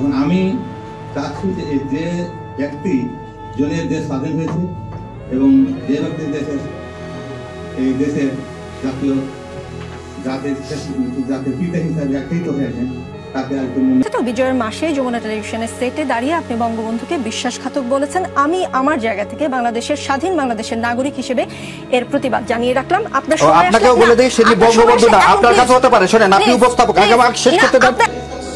এখন আমি চাচ্ছি যে ব্যক্তি জনের দেশ স্বাধীন হয়েছে এবং যে ব্যক্তি এই দেশের জাতির পিতা হিসাবে আখ্যায়িত হয়েছেন তাকে বিজয়ের মাসে যমুনা টেলিভিশনের সেটে দাঁড়িয়ে আপনি বঙ্গবন্ধুকে বিশ্বাসঘাতক বলেছেন। আমি আমার জায়গা থেকে বাংলাদেশের স্বাধীন বাংলাদেশের নাগরিক হিসেবে এর প্রতিবাদ জানিয়ে রাখলাম। আপনাকেও বলে দেই সেটি বঙ্গবন্ধু না, আপনার কাছে হতে পারে। শুনেন, আপনি উপস্থাপক, আগে আমাকে শেষ করতে দেন।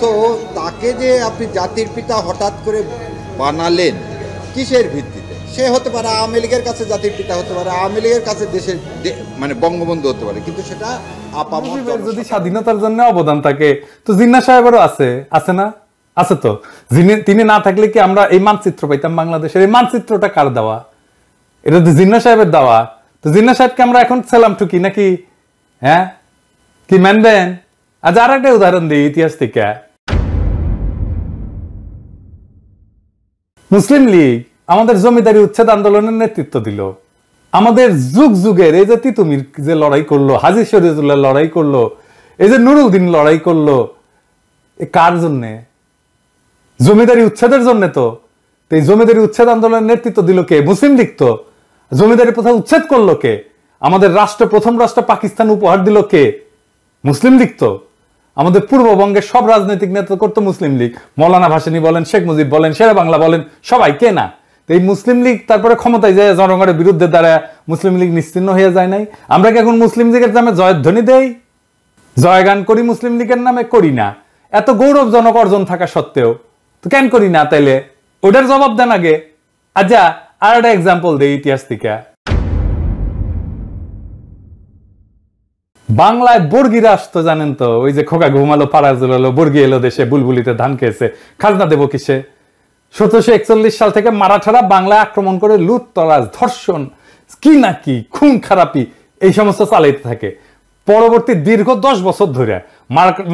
তো তাকে যে আপনি জাতির পিতা হঠাৎ করে বানালেন কিসের ভিত্তিতে? সে হতে পারে আওয়ামী লীগের কাছে জাতির পিতা হতে পারে, আওয়ামী লীগের কাছে দেশের মানে বঙ্গবন্ধু হতে পারে, কিন্তু সেটা যদি স্বাধীনতার জন্য অবদান থাকে তো জিন্নাহ সাহেবেরও আছে না? আছে তো। তিনি না থাকলে কি আমরা এই মানচিত্র পাইতাম বাংলাদেশের? এই মানচিত্রটা কার দেওয়া? এটা তো জিন্নাহ সাহেবের দেওয়া। তো জিন্নাহ সাহেবকে আমরা এখন সেলাম ঠুকি নাকি? হ্যাঁ, কি মানবেন? আজ আর একটা উদাহরণ দিই ইতিহাস থেকে। মুসলিম লীগ আমাদের জমিদারি উচ্ছেদ আন্দোলনের নেতৃত্ব দিল। আমাদের যুগ যুগের এই যে তিতুমির যে লড়াই করলো, হাজী শরীয়তুল্লাহ লড়াই করলো, এই যে নুরুদ্দিন লড়াই করলো, এ কার জন্যে? জমিদারি উচ্ছেদের জন্য। তো এই জমিদারি উচ্ছেদ আন্দোলনের নেতৃত্ব দিল কে? মুসলিম লীগ। তো জমিদারি প্রথা উচ্ছেদ করলো কে? আমাদের প্রথম রাষ্ট্র পাকিস্তান উপহার দিল কে? মুসলিম লীগ। তো আমাদের পূর্ববঙ্গের সব রাজনৈতিক নেতা করতো মুসলিম লীগ। মৌলানা ভাসানী বলেন, শেখ মুজিব বলেন, শেরে বাংলা বলেন, সবাই কে না? এই মুসলিম লীগ তারপরে ক্ষমতায় যায় জনগণের বিরুদ্ধে দাঁড়ায় মুসলিম লীগ নিশ্চিহ্ন হয়ে যায় নাই? আমরা কি এখন মুসলিম লীগের নামে জয়ধ্বনি দেই, জয়গান করি? মুসলিম লীগের নামে করি না। এত গৌরবজনক অর্জন থাকা সত্ত্বেও তো কেন করি না? তাইলে ওটার জবাব দেন আগে। আচ্ছা, আর একটা এক্সাম্পল দেই ইতিহাস থেকে। বাংলায় বর্গিরা আসতো জানেন তো? ওই যে খোকা ঘুমালো পাড়া জুলালো, বর্গি এলো দেশে, বুলবুলিতে ধান খেয়েছে, খাজনা দেবো কিসে? 1741 সাল থেকে মারাঠারা বাংলায় আক্রমণ করে লুটতরাজ, ধর্ষণ, কি না কি, খুন খারাপি এই সমস্ত চালাইতে থাকে। পরবর্তী দীর্ঘ 10 বছর ধরে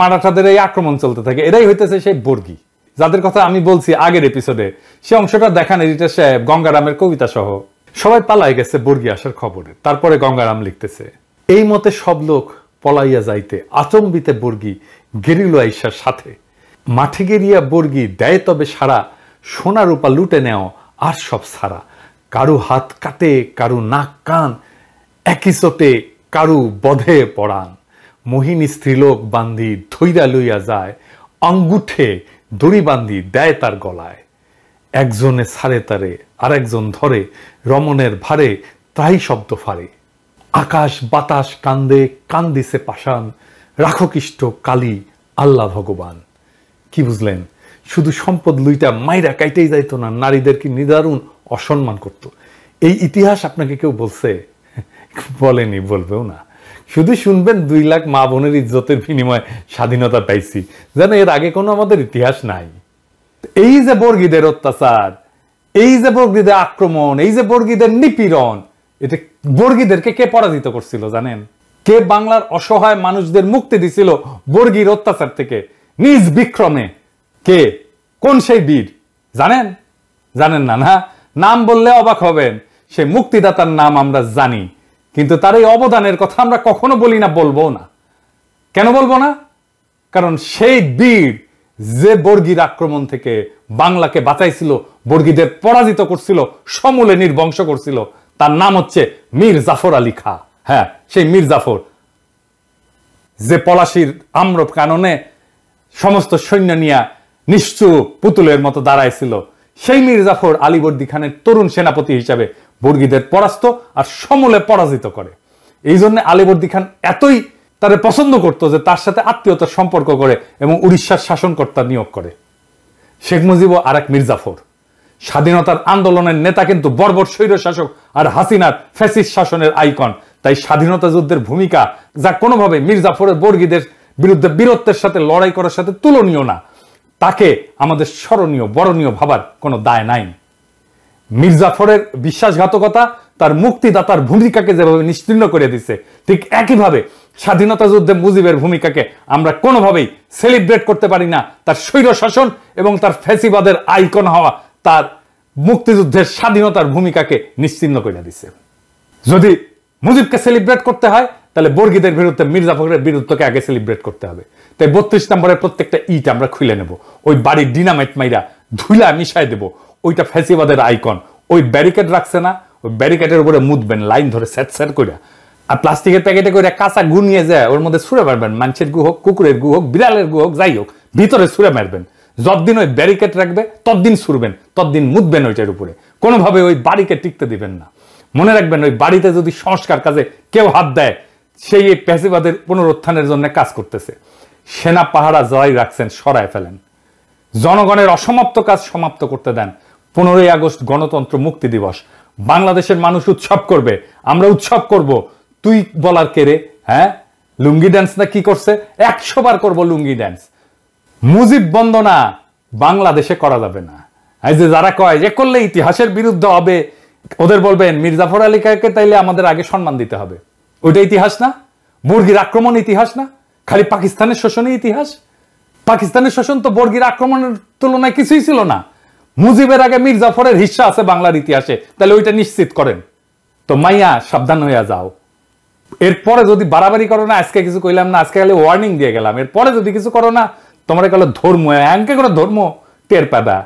মারাঠাদের এই আক্রমণ চলতে থাকে। এরাই হইতেছে সেই বর্গি যাদের কথা আমি বলছি আগের এপিসোডে। সে অংশটা দেখান এডিটর সাহেব, গঙ্গারামের কবিতা সহ। সবাই পালাই গেছে বর্গি আসার খবরে। তারপরে গঙ্গারাম লিখতেছে, এই মতে সব লোক পলাইয়া যাইতে আচম্বিতে বর্গি গেরিল আইসার সাথে। মাঠে গেরিয়া বর্গি দেয় তবে সারা, সোনা রূপা লুটে নেও আর সব সারা। কারু হাত কাটে, কারু নাক কান, একই চোটে কারু বধে পড়ান। মোহিনী স্ত্রীলোক বান্ধি ধৈরা লইয়া যায়, আঙ্গুঠে দড়ি বান্ধি দেয় তার গলায়। একজনে ছাড়ে তারে আর একজন ধরে, রমণের ভারে তাই শব্দ ফারে। আকাশ বাতাস কান্দে, কান্দিছে পাষাণ, রাখো কৃষ্ট কালী আল্লাহ ভগবান। কি বুঝলেন? শুধু সম্পদ লুইটা মাইরা কাইতেই যাইতো না, নারীদেরকে নিদারুণ অসম্মান করত। এই ইতিহাস আপনাকে কেউ বলছে? বলেনি, বলবেও না। শুধু শুনবেন 2 লাখ মা বোনের ইজ্জতের বিনিময়ে স্বাধীনতা পাইছি, যেন এর আগে কোনো আমাদের ইতিহাস নাই। এই যে বর্গীদের অত্যাচার, এই যে বর্গীদের আক্রমণ, এই যে বর্গীদের নিপীড়ন, এটা বর্গীদেরকে কে পরাজিত করছিল জানেন? কে বাংলার অসহায় মানুষদের মুক্তি দিছিল বর্গীর অত্যাচার থেকে নিজ বিক্রমে? কে? কোন সেই বীর জানেন? জানেন না? না, নাম বললে অবাক হবেন। সে মুক্তিদাতার নাম আমরা জানি, কিন্তু তার এই অবদানের কথা আমরা কখনো বলি না, বলবো না। কেন বলবো না? কারণ সেই বীর যে বর্গীর আক্রমণ থেকে বাংলাকে বাঁচাইছিল, বর্গীদের পরাজিত করছিল, সমূলে নির্বংশ করছিল, তার নাম হচ্ছে মীর জাফর আলী খাঁ। হ্যাঁ, সেই মীর জাফর, যে পলাশির আম্র কাননে সমস্ত সৈন্য নিয়ে নিশ্চুপ পুতুলের মতো দাঁড়াইছিল, সেই মীর জাফর আলীবর্দী খানের তরুণ সেনাপতি হিসাবে বর্গীদের পরাস্ত আর সমূলে পরাজিত করে। এই জন্য আলীবর্দী খান এতই তারে পছন্দ করতো যে তার সাথে আত্মীয়তার সম্পর্ক করে এবং উড়িষ্যার শাসনকর্তা নিয়োগ করে। শেখ মুজিব আর এক মীর জাফর, স্বাধীনতার আন্দোলনের নেতা কিন্তু বর্বর স্বৈর শাসক আর হাসিনার ফ্যাসিস্ট শাসনের আইকন। তাই স্বাধীনতা যুদ্ধের ভূমিকা যা কোনোভাবে মীর জাফরের বর্গীদের বিরুদ্ধে বীরত্বের সাথে লড়াই করার সাথে তুলনীয় না, তাকে আমাদের স্মরণীয় বরণীয় ভাবার কোনো দায় নাই। মীর জাফরের বিশ্বাসঘাতকতা তার মুক্তিদাতার ভূমিকাকে যেভাবে নিশ্চিহ্ন করে দিচ্ছে, ঠিক একইভাবে স্বাধীনতা যুদ্ধে মুজিবের ভূমিকাকে আমরা কোনোভাবেই সেলিব্রেট করতে পারি না। তার স্বৈর শাসন এবং তার ফ্যাসিবাদের আইকন হওয়া তার মুক্তিযুদ্ধের স্বাধীনতার ভূমিকাকে নিশ্চিহ্ন করে দিচ্ছে। যদি মুজিবকে সেলিব্রেট করতে হয় তাহলে বর্গীদের বিরুদ্ধে মির্জাফরের বিরুদ্ধকে আগে সেলিব্রেট করতে হবে। তাই 32 নম্বরের প্রত্যেকটা ইট আমরা খুলে নেব, ওই বাড়ির ডিনামাইট মাইরা ধুলা মিশাই দেব, ওইটা ফ্যাসিবাদের আইকন। ওই ব্যারিকেড রাখছে না, ওই ব্যারিকেডের উপরে মুদবেন লাইন ধরে স্যাট করে, আর প্লাস্টিকের প্যাকেটে করে কাঁচা গু নিয়ে যায় ওর মধ্যে ছুঁড়ে মারবেন, মানুষের গু হোক, কুকুরের গু হোক, বিড়ালের গু হোক, যাই হোক, ভিতরে ছুঁড়ে মারবেন। যতদিন ওই ব্যারিকেড রাখবে ততদিন ছুড়বেন, ততদিন মুদবেন ওইটার উপরে, কোনোভাবে ওই বাড়িকে টিকতে দিবেন না। মনে রাখবেন, ওই বাড়িতে যদি সংস্কার কাজে কেউ হাত দেয়, সেই এই ফ্যাসিবাদের পুনরুত্থানের জন্য কাজ করতেছে। সেনা পাহারা জয় রাখছেন, সরায় ফেলেন। জনগণের অসমাপ্ত কাজ সমাপ্ত করতে দেন। 15ই আগস্ট গণতন্ত্র মুক্তি দিবস, বাংলাদেশের মানুষ উৎসব করবে, আমরা উৎসব করব। তুই বলার কে রে? হ্যাঁ, লুঙ্গি ড্যান্স না কি করছে? 100 বার করবো লুঙ্গি ড্যান্স। মুজিব বন্দনা বাংলাদেশে করা যাবে না। এই যে যারা কয় যে করলে ইতিহাসের বিরুদ্ধে হবে, ওদের বলবেন মির্জাফর আলী খাঁকে তাইলে আমাদের আগে সম্মান দিতে হবে। ওইটা ইতিহাস না? বর্গীর আক্রমণ ইতিহাস না? খালি পাকিস্তানের শোষণই ইতিহাস? পাকিস্তানের শোষণ তো বর্গীর আক্রমণের তুলনায় কিছুই ছিল না। মুজিবের আগে মির্জাফরের হিস্সা আছে বাংলার ইতিহাসে, তাহলে ওইটা নিশ্চিত করেন। তো মাইয়া সাবধান হইয়া যাও। এরপরে যদি বাড়াবাড়ি করো না, আজকে কিছু কইলাম না, আজকে খালি ওয়ার্নিং দিয়ে গেলাম, এরপরে যদি কিছু করো না, তোমরা গেল ধর্ম, এমকে করে ধর্ম টের পাবা।